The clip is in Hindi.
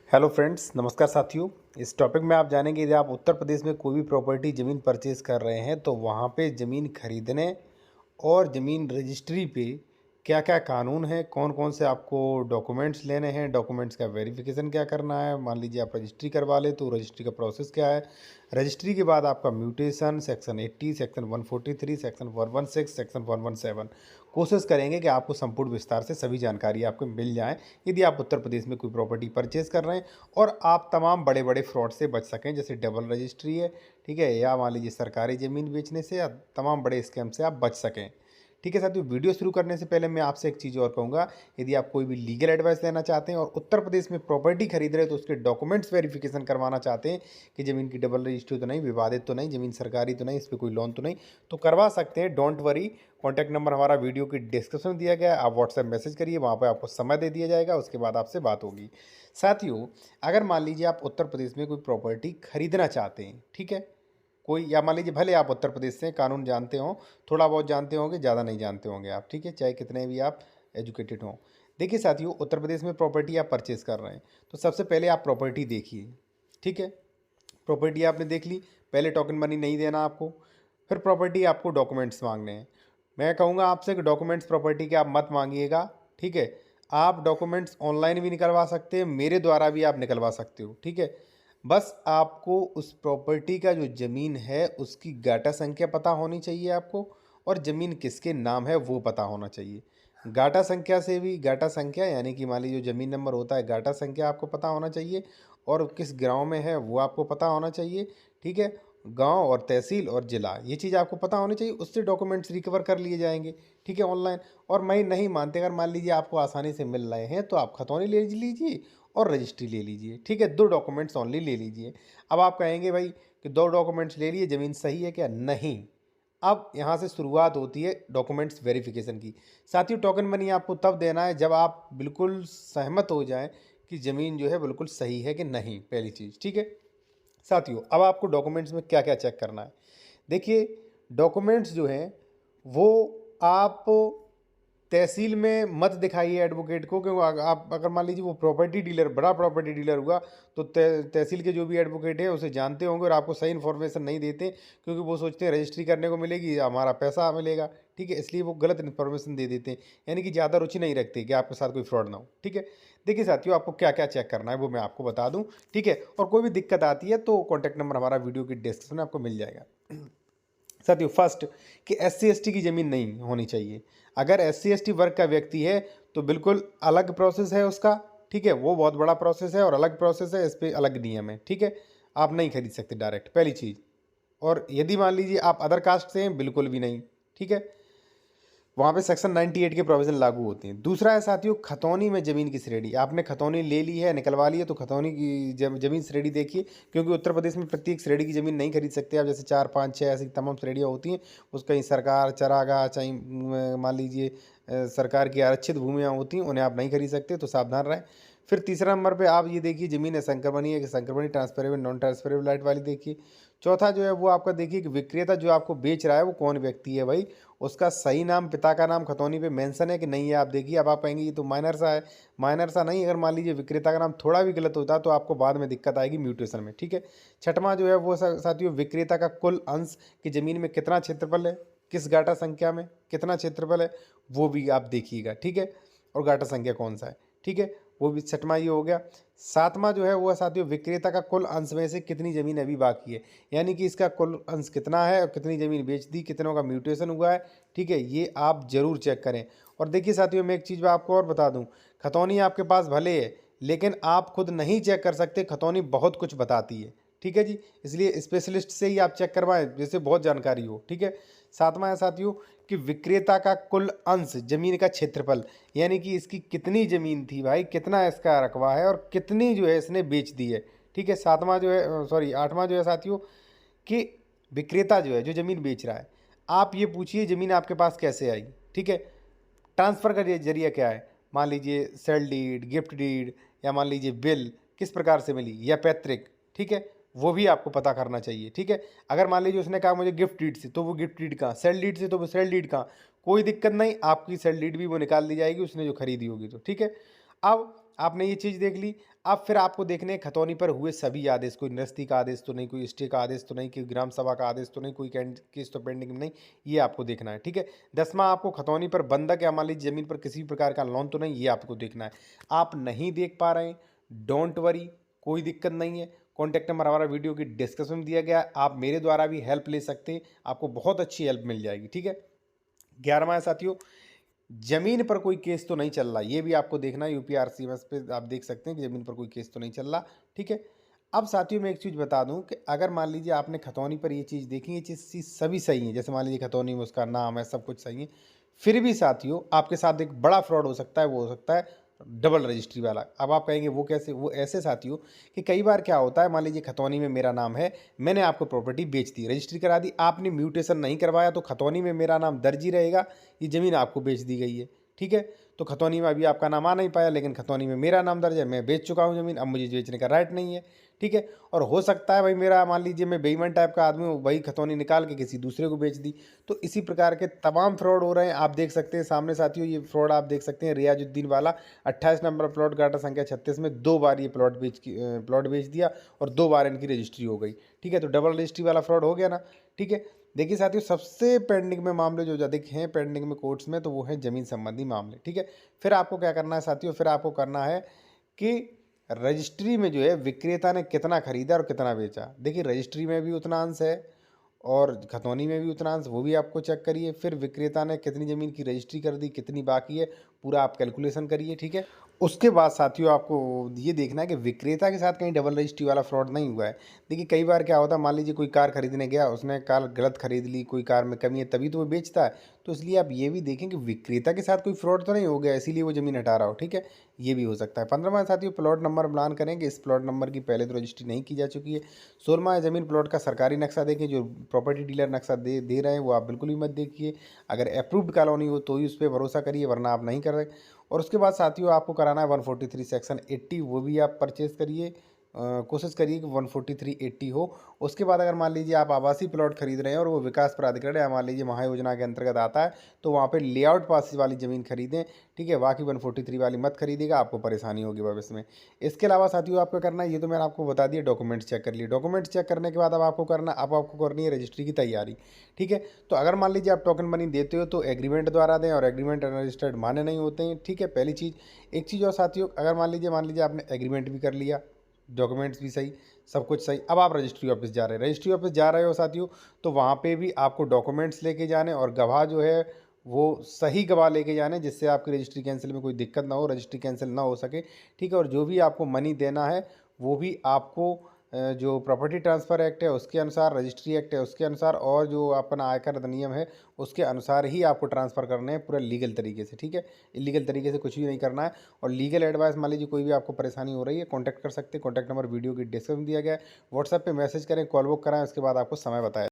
हेलो फ्रेंड्स, नमस्कार साथियों। इस टॉपिक में आप जानेंगे यदि आप उत्तर प्रदेश में कोई भी प्रॉपर्टी ज़मीन परचेज़ कर रहे हैं तो वहाँ पे ज़मीन खरीदने और ज़मीन रजिस्ट्री पे क्या क्या कानून है, कौन कौन से आपको डॉक्यूमेंट्स लेने हैं, डॉक्यूमेंट्स का वेरिफिकेशन क्या करना है। मान लीजिए आप रजिस्ट्री करवा लें तो रजिस्ट्री का प्रोसेस क्या है। रजिस्ट्री के बाद आपका mutation section 80, section 143, section 116, section 117। कोशिश करेंगे कि आपको संपूर्ण विस्तार से सभी जानकारी आपको मिल जाए यदि आप उत्तर प्रदेश में कोई प्रॉपर्टी परचेज़ कर रहे हैं और आप तमाम बड़े बड़े फ्रॉड से बच सकें, जैसे डबल रजिस्ट्री है, ठीक है, या मान लीजिए सरकारी ज़मीन बेचने से या तमाम बड़े स्कैम से आप बच सकें। ठीक है साथियों, वीडियो शुरू करने से पहले मैं आपसे एक चीज़ और कहूँगा। यदि आप कोई भी लीगल एडवाइस लेना चाहते हैं और उत्तर प्रदेश में प्रॉपर्टी खरीद रहे हैं तो उसके डॉक्यूमेंट्स वेरिफिकेशन करवाना चाहते हैं कि ज़मीन की डबल रजिस्ट्री तो नहीं, विवादित तो नहीं, ज़मीन सरकारी तो नहीं, इस पर कोई लोन तो नहीं, तो करवा सकते हैं। डोंट वरी, कॉन्टैक्ट नंबर हमारा वीडियो की डिस्क्रिप्शन में दिया गया है। आप व्हाट्सएप मैसेज करिए, वहाँ पर आपको समय दे दिया जाएगा, उसके बाद आपसे बात होगी। साथियों, अगर मान लीजिए आप उत्तर प्रदेश में कोई प्रॉपर्टी खरीदना चाहते हैं, ठीक है, कोई, या मान लीजिए भले आप उत्तर प्रदेश से कानून जानते हो, थोड़ा बहुत जानते होंगे, ज़्यादा नहीं जानते होंगे आप, ठीक है, चाहे कितने भी आप एजुकेटेड हों। देखिए साथियों, उत्तर प्रदेश में प्रॉपर्टी आप परचेज़ कर रहे हैं तो सबसे पहले आप प्रॉपर्टी देखिए। ठीक है, प्रॉपर्टी आपने देख ली, पहले टोकन मनी नहीं देना आपको। फिर प्रॉपर्टी आपको डॉक्यूमेंट्स मांगने हैं। मैं कहूँगा आपसे कि डॉक्यूमेंट्स प्रॉपर्टी के आप मत मांगिएगा। ठीक है, आप डॉक्यूमेंट्स ऑनलाइन भी निकलवा सकते हैं, मेरे द्वारा भी आप निकलवा सकते हो। ठीक है, बस आपको उस प्रॉपर्टी का जो ज़मीन है उसकी गाटा संख्या पता होनी चाहिए आपको, और ज़मीन किसके नाम है वो पता होना चाहिए। गाटा संख्या से भी, गाटा संख्या यानी कि मान लीजिए जो ज़मीन नंबर होता है, गाटा संख्या आपको पता होना चाहिए, और किस गांव में है वो आपको पता होना चाहिए। ठीक है, गांव और तहसील और ज़िला, ये चीज़ आपको पता होनी चाहिए, उससे डॉक्यूमेंट्स रिकवर कर लिए जाएंगे। ठीक है, ऑनलाइन। और मैं नहीं मानते, अगर मान लीजिए आपको आसानी से मिल रहे हैं तो आप खतौनी ले लीजिए और रजिस्ट्री ले लीजिए। ठीक है, 2 डॉक्यूमेंट्स ओनली ले लीजिए। अब आप कहेंगे भाई कि 2 डॉक्यूमेंट्स ले लिए, ज़मीन सही है क्या? नहीं। अब यहाँ से शुरुआत होती है डॉक्यूमेंट्स वेरिफिकेशन की। साथियों, टोकन मनी आपको तब देना है जब आप बिल्कुल सहमत हो जाएं कि ज़मीन जो है बिल्कुल सही है कि नहीं, पहली चीज़। ठीक है साथियों, अब आपको डॉक्यूमेंट्स में क्या क्या चेक करना है। देखिए, डॉक्यूमेंट्स जो हैं वो आप तहसील में मत दिखाइए एडवोकेट को, क्योंकि आप अगर मान लीजिए वो प्रॉपर्टी डीलर, बड़ा प्रॉपर्टी डीलर हुआ, तो तहसील के जो भी एडवोकेट है उसे जानते होंगे और आपको सही इन्फॉर्मेशन नहीं देते, क्योंकि वो सोचते हैं रजिस्ट्री करने को मिलेगी, हमारा पैसा मिलेगा। ठीक है, इसलिए वो गलत इन्फॉर्मेशन दे देते हैं, यानी कि ज़्यादा रुचि नहीं रखते कि आपके साथ कोई फ्रॉड ना हो। ठीक है, देखिए साथियों, आपको क्या क्या चेक करना है वो मैं आपको बता दूँ। ठीक है, और कोई भी दिक्कत आती है तो कॉन्टैक्ट नंबर हमारा वीडियो की डिस्क्रिप्शन में आपको मिल जाएगा। साथियों, फर्स्ट कि SC ST की ज़मीन नहीं होनी चाहिए। अगर SC ST वर्ग का व्यक्ति है तो बिल्कुल अलग प्रोसेस है उसका। ठीक है, वो बहुत बड़ा प्रोसेस है और अलग प्रोसेस है, इस पर अलग नियम है। ठीक है, आप नहीं खरीद सकते डायरेक्ट, पहली चीज़। और यदि मान लीजिए आप अदर कास्ट से हैं, बिल्कुल भी नहीं। ठीक है, वहाँ पे सेक्शन 98 के प्रोविज़न लागू होते हैं। दूसरा है साथियों, खतौनी में ज़मीन की श्रेणी। आपने खतौनी ले ली है, निकलवा ली है, तो खतौनी की ज़मीन श्रेणी देखिए, क्योंकि उत्तर प्रदेश में प्रत्येक श्रेणी की ज़मीन नहीं खरीद सकते आप। जैसे 4, 5, 6 ऐसी तमाम श्रेणियाँ होती हैं। उसका ही सरकार, चरागाह, चाहे मान लीजिए सरकार की आरक्षित भूमियाँ होती हैं, उन्हें आप नहीं खरीद सकते, तो सावधान रहें। फिर तीसरा नंबर पे आप ये देखिए, ज़मीन है संक्रमणीय है कि संक्रमणीय, ट्रांसफरेबल, नॉन ट्रांसफरेबल राइट वाली देखिए। चौथा जो है वो आपका देखिए कि विक्रेता जो आपको बेच रहा है वो कौन व्यक्ति है भाई, उसका सही नाम, पिता का नाम खतौनी पे मेंशन है कि नहीं है, आप देखिए। अब आप कहेंगे ये तो माइनर सा है, माइनर सा नहीं। अगर मान लीजिए विक्रेता का नाम थोड़ा भी गलत होता है तो आपको बाद में दिक्कत आएगी म्यूटेशन में। ठीक है, छठवां जो है वो साथियों, विक्रेता का कुल अंश की ज़मीन में कितना क्षेत्रफल है, किस गाटा संख्या में कितना क्षेत्रफल है, वो भी आप देखिएगा। ठीक है, और गाटा संख्या कौन सा है। ठीक है, वो भी छठवां ये हो गया। सातवां जो है वो साथियों, विक्रेता का कुल अंश में से कितनी ज़मीन अभी बाकी है, यानी कि इसका कुल अंश कितना है और कितनी ज़मीन बेच दी, कितनों का म्यूटेशन हुआ है। ठीक है, ये आप ज़रूर चेक करें। और देखिए साथियों, मैं एक चीज़ मैं आपको और बता दूं, खतौनी आपके पास भले है लेकिन आप खुद नहीं चेक कर सकते, खतौनी बहुत कुछ बताती है। ठीक है जी, इसलिए स्पेशलिस्ट से ही आप चेक करवाएं जिससे बहुत जानकारी हो। ठीक है, सातवां है साथियों कि विक्रेता का कुल अंश जमीन का क्षेत्रफल, यानी कि इसकी कितनी ज़मीन थी भाई, कितना इसका रकबा है और कितनी जो है इसने बेच दी है। ठीक है, सातवां जो है, सॉरी, आठवां जो है साथियों कि विक्रेता जो है, जो ज़मीन बेच रहा है, आप ये पूछिए ज़मीन आपके पास कैसे आई। ठीक है, ट्रांसफ़र का जरिया क्या है, मान लीजिए सेल डीड, गिफ्ट डीड, या मान लीजिए बिल किस प्रकार से मिली, या पैतृक। ठीक है, वो भी आपको पता करना चाहिए। ठीक है, अगर मान लीजिए उसने कहा मुझे गिफ्ट डीड से, तो वो गिफ्ट डीड कहाँ, सेल डीड से तो वो सेल डीड कहाँ, कोई दिक्कत नहीं, आपकी सेल डीड भी वो निकाल दी जाएगी उसने जो खरीदी होगी तो। ठीक है, अब आपने ये चीज़ देख ली। अब फिर आपको देखने हैं खतौनी पर हुए सभी आदेश, कोई निरस्ती का आदेश तो नहीं, कोई स्टे का आदेश तो नहीं, कोई ग्राम सभा का आदेश तो नहीं, कोई केस तो पेंडिंग में नहीं, ये आपको देखना है, ठीक है। 10वां आपको खतौनी पर बंधक या मान लीजिए ज़मीन पर किसी भी प्रकार का लोन तो नहीं, ये आपको देखना है। आप नहीं देख पा रहे हैं, डोंट वरी, कोई दिक्कत नहीं है। कॉन्टैक्ट नंबर हमारा वीडियो की डिस्क्रिप्शन में दिया गया है, आप मेरे द्वारा भी हेल्प ले सकते हैं, आपको बहुत अच्छी हेल्प मिल जाएगी, ठीक है। 11वां है साथियों, जमीन पर कोई केस तो नहीं चल रहा, ये भी आपको देखना है। यूपीआरसीएमएस पे आप देख सकते हैं कि जमीन पर कोई केस तो नहीं चल रहा, ठीक है। अब साथियों मैं एक चीज़ बता दूं कि अगर मान लीजिए आपने खतौनी पर ये चीज़ देखी, ये चीज़ सभी सही है, जैसे मान लीजिए खतौनी में उसका नाम है, सब कुछ सही है, फिर भी साथियों आपके साथ एक बड़ा फ्रॉड हो सकता है, वो हो सकता है डबल रजिस्ट्री वाला। अब आप कहेंगे वो कैसे? वो ऐसे साथियों कि कई बार क्या होता है, मान लीजिए खतौनी में मेरा नाम है, मैंने आपको प्रॉपर्टी बेच दी, रजिस्ट्री करा दी, आपने म्यूटेशन नहीं करवाया, तो खतौनी में मेरा नाम दर्ज ही रहेगा, ये ज़मीन आपको बेच दी गई है, ठीक है। तो खतौनी में अभी आपका नाम आ नहीं पाया, लेकिन खतौनी में मेरा नाम दर्ज है, मैं बेच चुका हूँ ज़मीन, अब मुझे बेचने का राइट नहीं है, ठीक है। और हो सकता है भाई मेरा मान लीजिए मैं बेईमान टाइप का आदमी हूँ, वही खतौनी निकाल के किसी दूसरे को बेच दी। तो इसी प्रकार के तमाम फ्रॉड हो रहे हैं, आप देख सकते हैं सामने साथियों, ये फ्रॉड आप देख सकते हैं। रियाजुद्दीन वाला 28 नंबर प्लॉट गाटा संख्या 36 में 2 बार ये प्लॉट बेच दिया और 2 बार इनकी रजिस्ट्री हो गई, ठीक है। तो डबल रजिस्ट्री वाला फ्रॉड हो गया ना, ठीक है। देखिए साथियों, सबसे पेंडिंग में मामले जो अधिक हैं पेंडिंग में कोर्ट्स में, तो वो है ज़मीन संबंधी मामले, ठीक है। फिर आपको क्या करना है साथियों, फिर आपको करना है कि रजिस्ट्री में जो है विक्रेता ने कितना खरीदा और कितना बेचा। देखिए रजिस्ट्री में भी उतना अंश है और खतौनी में भी उतना अंश, वो भी आपको चेक करिए। फिर विक्रेता ने कितनी ज़मीन की रजिस्ट्री कर दी, कितनी बाकी है, पूरा आप कैलकुलेशन करिए, ठीक है। उसके बाद साथियों आपको ये देखना है कि विक्रेता के साथ कहीं डबल रजिस्ट्री वाला फ्रॉड नहीं हुआ है। देखिए कई बार क्या होता है, मान लीजिए कोई कार खरीदने गया, उसने कार गलत खरीद ली, कोई कार में कमी है तभी तो वो बेचता है। तो इसलिए आप ये भी देखें कि विक्रेता के साथ कोई फ्रॉड तो नहीं हो गया, इसीलिए वो ज़मीन हटा रहा हो, ठीक है। ये भी हो सकता है। 15वां साथियों, प्लॉट नंबर मिलान करेंगे, इस प्लॉट नंबर की पहले तो रजिस्ट्री नहीं की जा चुकी है। 16वां ज़मीन प्लॉट का सरकारी नक्शा देखें, जो प्रॉपर्टी डीलर नक्शा दे रहे हैं वो आप बिल्कुल भी मत देखिए। अगर अप्रूव्ड कॉलोनी हो तो ही उस पर भरोसा करिए, वरना आप नहीं कर रहे। और उसके बाद साथियों आपको कराना है 143 सेक्शन 80, वो भी आप परचेज करिए, कोशिश करिए कि 143/80 हो। उसके बाद अगर मान लीजिए आप आवासीय प्लॉट खरीद रहे हैं और वो विकास प्राधिकरण या मान लीजिए महायोजना के अंतर्गत आता है, तो वहाँ पे लेआउट पास वाली ज़मीन खरीदें, ठीक है। बाकी 143 वाली मत खरीदेगा, आपको परेशानी होगी भविष्य में। इसके अलावा साथियों आपको करना है, ये तो मैंने आपको बता दिया, डॉक्यूमेंट्स चेक कर लिए। डॉक्यूमेंट्स चेक करने के बाद अब आपको करनी है रजिस्ट्री की तैयारी, ठीक है। तो अगर मान लीजिए आप टोकन मनी देते हो तो एग्रीमेंट द्वारा दें, और एग्रीमेंट अनरजिस्टर्ड मान्य नहीं होते हैं, ठीक है, पहली चीज़। एक चीज़ और साथियों, अगर मान लीजिए आपने एग्रीमेंट भी कर लिया, डॉक्यूमेंट्स भी सही, सब कुछ सही, अब आप रजिस्ट्री ऑफिस जा रहे हैं, रजिस्ट्री ऑफिस जा रहे हो साथियों, तो वहाँ पे भी आपको डॉक्यूमेंट्स लेके जाने और गवाह जो है वो सही गवाह लेके जाने, जिससे आपकी रजिस्ट्री कैंसिल में कोई दिक्कत ना हो, रजिस्ट्री कैंसिल ना हो सके, ठीक है। और जो भी आपको मनी देना है वो भी आपको जो प्रॉपर्टी ट्रांसफ़र एक्ट है उसके अनुसार, रजिस्ट्री एक्ट है उसके अनुसार, और जो अपना आयकर अधिनियम है उसके अनुसार ही आपको ट्रांसफ़र करने हैं, पूरा लीगल तरीके से, ठीक है। इलीगल तरीके से कुछ भी नहीं करना है। और लीगल एडवाइस मान लीजिए कोई भी आपको परेशानी हो रही है, कॉन्टैक्ट कर सकते हैं, कॉन्टैक्ट नंबर वीडियो की डिस्क्रिप्शन में दिया गया है। व्हाट्सएप पे मैसेज करें, कॉल बुक कराएं, उसके बाद आपको समय बताया